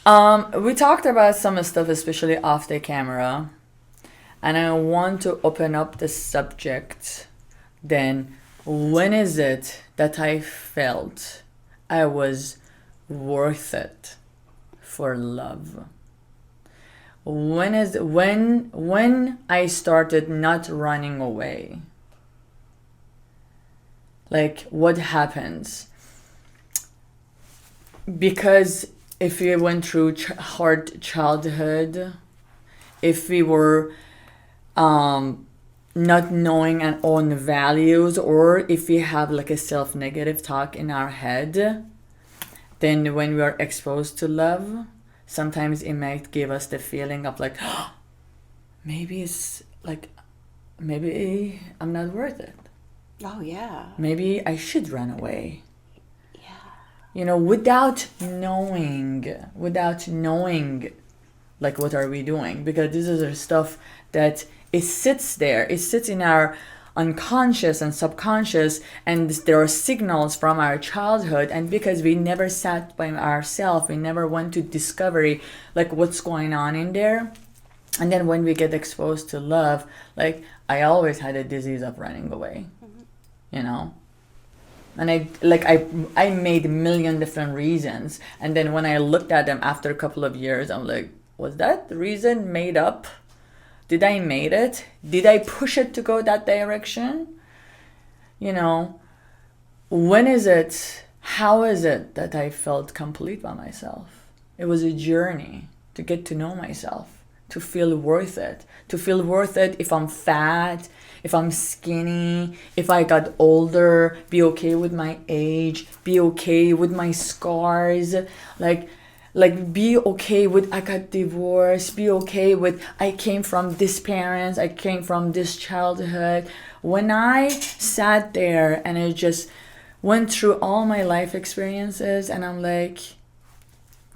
We talked about some stuff, especially off the camera, and I want to open up the subject. Then, when is it that I felt I was worth it for love? When I started not running away? Like, what happens? Because if we went through hard childhood, if we were not knowing our own values, or if we have like a self-negative talk in our head, then when we are exposed to love, sometimes it might give us the feeling of like, maybe it's like, maybe I'm not worth it. Oh, yeah. Maybe I should run away. Yeah. Without knowing, like, what are we doing? Because this is the stuff that it sits there. It sits in our unconscious and subconscious, and there are signals from our childhood. And because we never sat by ourselves, we never went to discovery, like, what's going on in there. And then when we get exposed to love, like, I always had a disease of running away, And I made a million different reasons. And then when I looked at them after a couple of years, I'm like, was that reason made up? Did I made it? Did I push it to go that direction? When is it, how is it that I felt complete by myself? It was a journey to get to know myself, to feel worth it. To feel worth it if I'm fat, if I'm skinny, if I got older, be okay with my age, be okay with my scars, like be okay with I got divorced, be okay with I came from this parents, I came from this childhood. When I sat there and I just went through all my life experiences, and I'm like,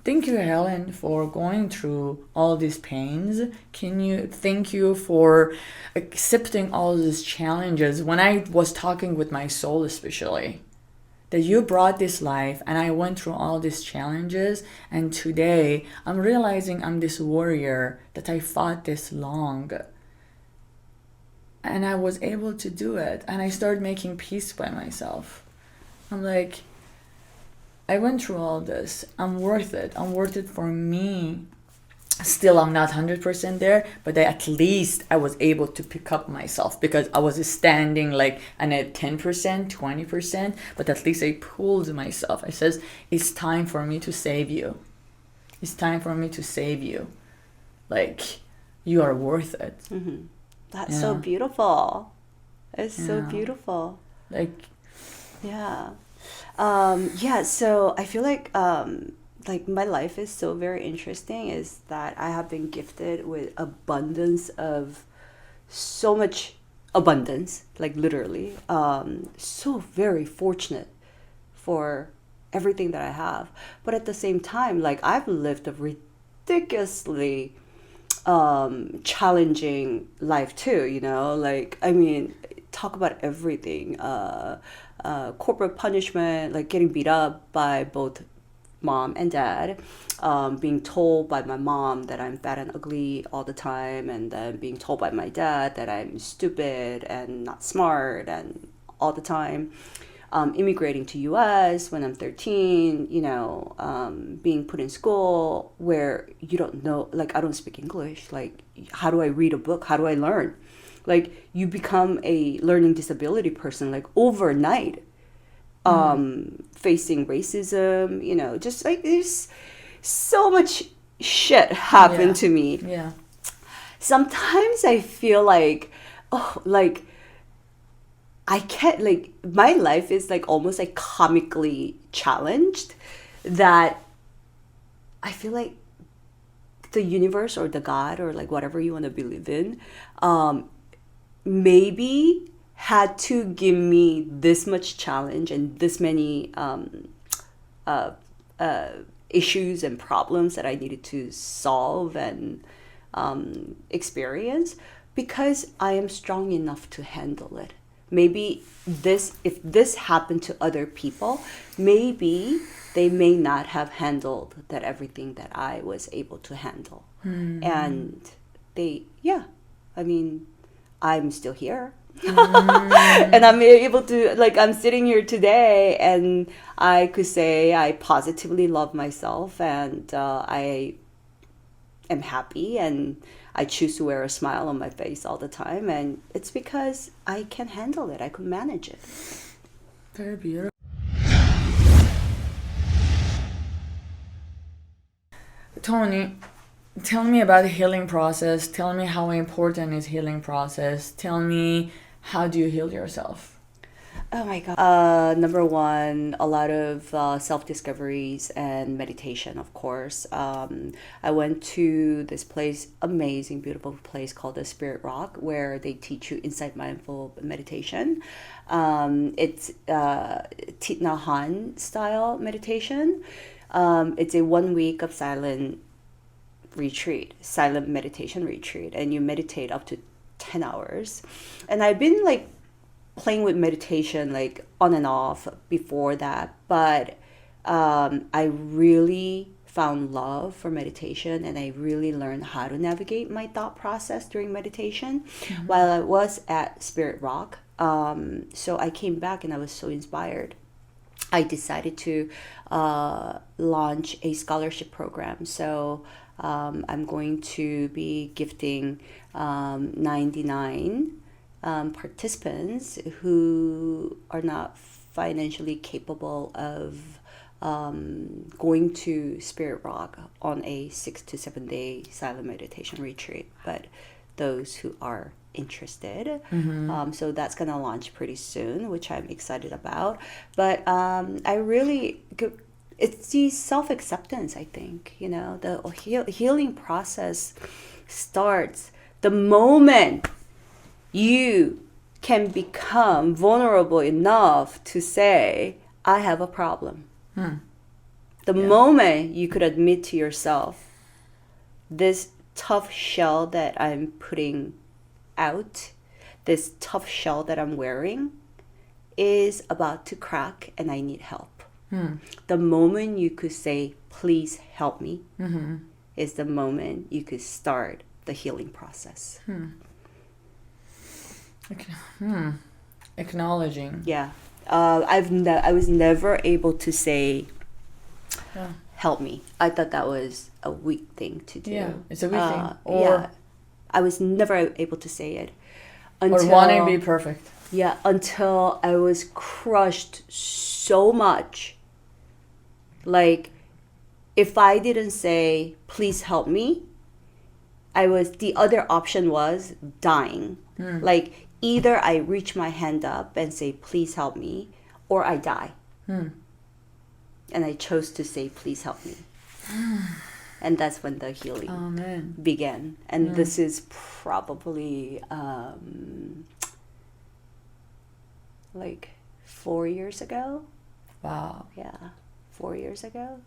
thank you, Helen, for going through all these pains. Thank you for accepting all these challenges. When I was talking with my soul, especially, that you brought this life and I went through all these challenges, and today I'm realizing I'm this warrior that I fought this long. And I was able to do it, and I started making peace by myself. I'm like, I went through all this. I'm worth it. I'm worth it for me. Still, I'm not 100% there, but at least I was able to pick up myself, because I was standing like at 10%, 20%, but at least I pulled myself. I says, it's time for me to save you. It's time for me to save you. Like, you are worth it. Mm-hmm. That's so beautiful. It's so beautiful. Like, yeah. So I feel like my life is so very interesting, is that I have been gifted with abundance of so much abundance, like literally, so very fortunate for everything that I have. But at the same time, like, I've lived a ridiculously challenging life too, like, I mean, talk about everything, corporate punishment, like getting beat up by both mom and dad, being told by my mom that I'm fat and ugly all the time, and then being told by my dad that I'm stupid and not smart and all the time, immigrating to US when I'm 13, being put in school where you don't know, like, I don't speak English, like, how do I read a book, how do I learn? Like, you become a learning disability person, like, overnight, facing racism, just like, there's so much shit happened to me. Yeah. Sometimes I feel like, like, I can't, like, my life is like almost like comically challenged, that I feel like the universe or the God or like whatever you want to believe in, maybe had to give me this much challenge and this many issues and problems that I needed to solve and experience, because I am strong enough to handle it. maybe if this happened to other people, maybe they may not have handled that everything that I was able to handle. And I mean, I'm still here. And I'm able to, like, I'm sitting here today and I could say I positively love myself, and I am happy, and I choose to wear a smile on my face all the time, and it's because I can handle it. I can manage it. Very beautiful. Toni, tell me about the healing process. Tell me how important is healing process. Tell me, how do you heal yourself? Oh my God. Number one, a lot of self-discoveries and meditation, of course. I went to this place, amazing, beautiful place called the Spirit Rock, where they teach you insight mindful meditation. It's Thich Nhat Hanh style meditation. It's a 1 week of silent meditation retreat, and you meditate up to 10 hours. And I've been like playing with meditation like on and off before that, but I really found love for meditation, and I really learned how to navigate my thought process during meditation while I was at Spirit Rock. So I came back and I was so inspired. I decided to launch a scholarship program. So I'm going to be gifting 99 participants who are not financially capable of going to Spirit Rock on a 6 to 7 day silent meditation retreat, but those who are interested. So that's going to launch pretty soon, which I'm excited about. But it's the self-acceptance, I think. You know, the healing process starts the moment you can become vulnerable enough to say, I have a problem. The moment you could admit to yourself, this tough shell that I'm putting out, this tough shell that I'm wearing is about to crack and I need help. The moment you could say, please help me, is the moment you could start the healing process. Acknowledging. Yeah. I was never able to say, help me. I thought that was a weak thing to do. Yeah, it's a weak thing. Or I was never able to say it. Until, or wanting to be perfect. Yeah, until I was crushed so much. Like, if I didn't say, please help me, the other option was dying. Like, either I reach my hand up and say, please help me, or I die. And I chose to say, please help me. And that's when the healing began. And this is probably like 4 years ago. Wow. Yeah, 4 years ago.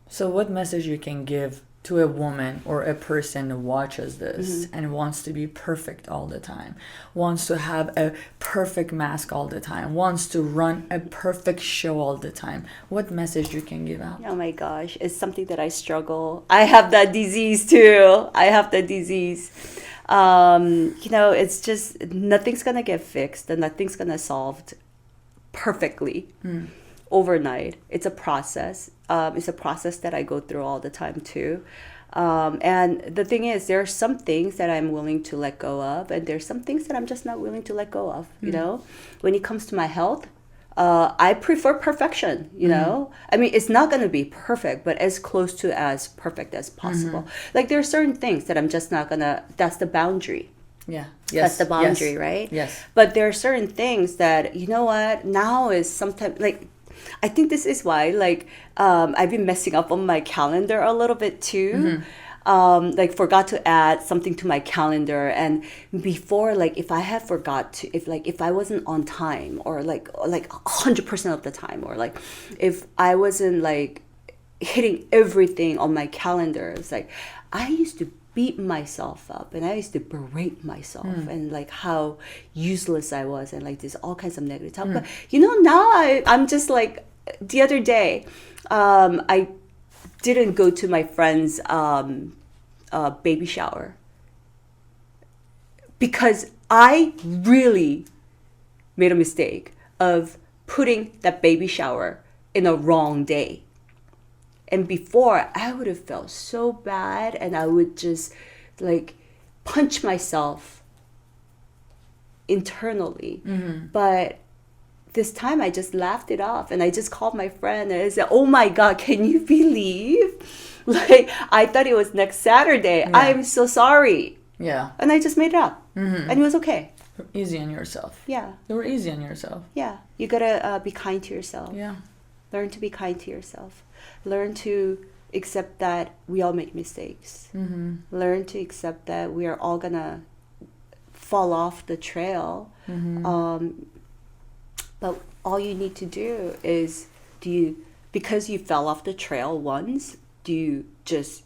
So what message you can give to a woman or a person who watches this and wants to be perfect all the time, wants to have a perfect mask all the time, wants to run a perfect show all the time? What message you can give out? Oh my gosh, it's something that I struggle. I have that disease too. You know, it's just nothing's gonna get fixed and nothing's gonna solved perfectly overnight. It's a process. It's a process that I go through all the time too. And the thing is, there are some things that I'm willing to let go of, and there's some things that I'm just not willing to let go of. You know, when it comes to my health, I prefer perfection. You know, I mean, it's not going to be perfect, but as close to as perfect as possible. Like, there are certain things that I'm just not gonna. That's the boundary. Yeah. That's the boundary, right? Yes. But there are certain things that, you know what, now is sometimes, like, I think this is why, like, I've been messing up on my calendar a little bit too. Like, forgot to add something to my calendar. And before, like, if I had forgot to, if I wasn't on time, or like 100% of the time, or like if I wasn't like hitting everything on my calendar, it's like, I used to beat myself up, and I used to berate myself and like how useless I was, and like this all kinds of negative talk. But now I'm just like, the other day, I didn't go to my friend's baby shower because I really made a mistake of putting that baby shower in a wrong day. And before, I would have felt so bad, and I would just like punch myself internally. But this time I just laughed it off, and I just called my friend and I said, "Oh my God, can you believe? Like, I thought it was next Saturday. Yeah. I'm so sorry." Yeah. And I just made it up. And it was okay. Easy on yourself. Yeah. You were easy on yourself. Yeah. You gotta be kind to yourself. Yeah. Learn to be kind to yourself. Learn to accept that we all make mistakes. Learn to accept that we are all gonna fall off the trail. But all you need to do is, because you fell off the trail once, do you just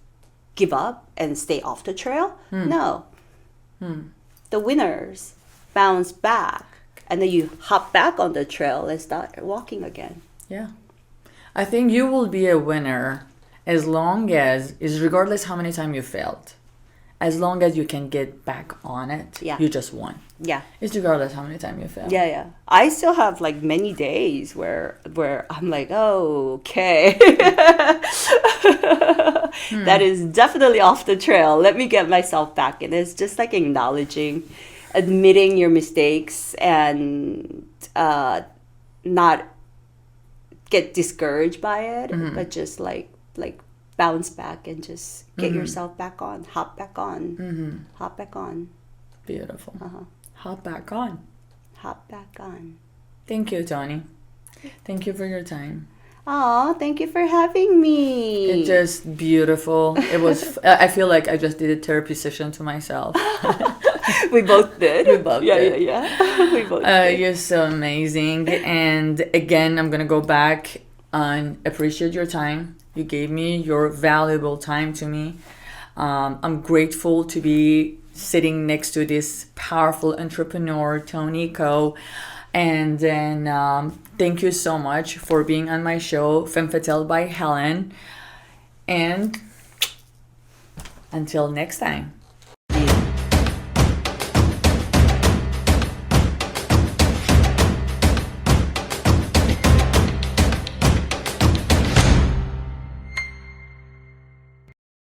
give up and stay off the trail? No. The winners bounce back, and then you hop back on the trail and start walking again. Yeah. I think you will be a winner as long as, regardless how many times you failed, as long as you can get back on it, you just won. Yeah. It's regardless how many times you fail. Yeah. I still have like many days where I'm like, oh, okay. That is definitely off the trail. Let me get myself back. And it's just like admitting your mistakes, and not get discouraged by it, but just like bounce back and just get yourself back on, hop back on. Beautiful. Hop back on. Thank you, Toni. Thank you for your time. Oh, thank you for having me. It's just beautiful. It was. I feel like I just did a therapy session to myself. We both did. We both did. Yeah. We both did. You're so amazing. And again, I'm gonna go back and appreciate your time. You gave me your valuable time to me. I'm grateful to be sitting next to this powerful entrepreneur, Toni Ko. And then thank you so much for being on my show, Femme Fatale by Helen. And until next time.